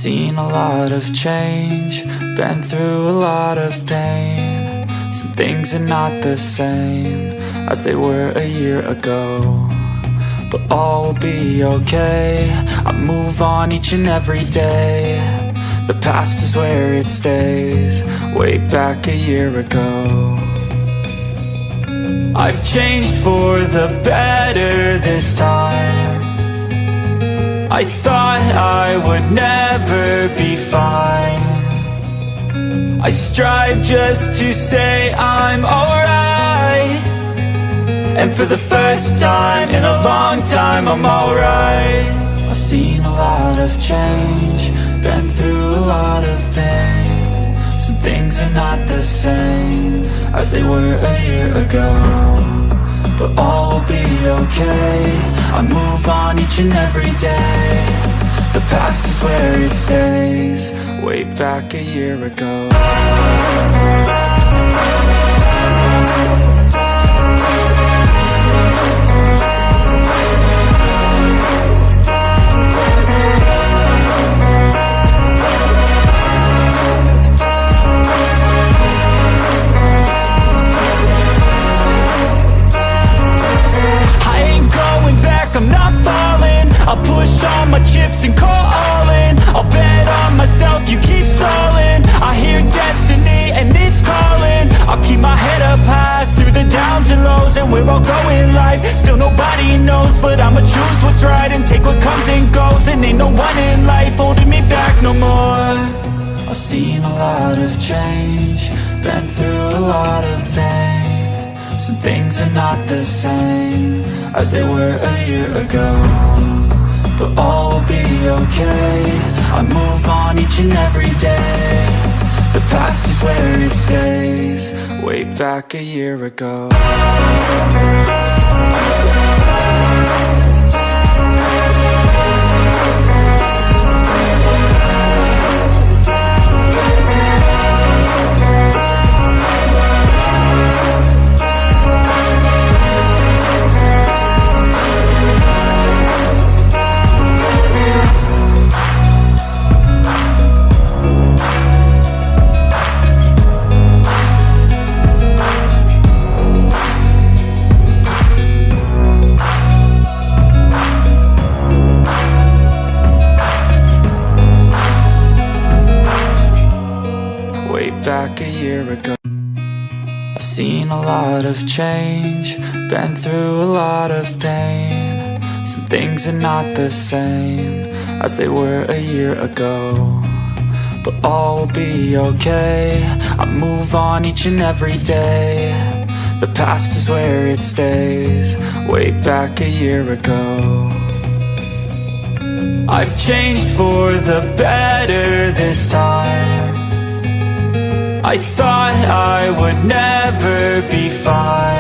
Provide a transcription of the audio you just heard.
seen a lot of change, been through a lot of pain. Some things are not the same as they were a year ago, but all will be okay. I move on each and every day. The past is where it stays, way back a year ago. I've changed for the better this time. I thought I would never be fine. I strive just to say I'm alright, and for the first time in a long time I'm alright. I've seen a lot of change, been through a lot of pain. Some things are not the same as they were a year ago, but all will be okay. I move on each and every day. The past is where it stays, way back a year ago. I'm not falling, I'll push all my chips and call all in. I'll bet on myself, you keep stalling. I hear destiny and it's calling. I'll keep my head up high through the downs and lows, and we're all going life. Still nobody knows, but I'ma choose what's right and take what comes and goes. And ain't no one in life holding me back no more. I've seen a lot of change, been through a lot of pain. Some things are not the same as they were a year ago, but all will be okay. I move on each and every day. The past is where it stays, way back a year ago. Back a year ago. I've seen a lot of change, been through a lot of pain. Some things are not the same as they were a year ago, but all will be okay. I move on each and every day. The past is where it stays, way back a year ago. I've changed for the better this time. I thought I would never be fine.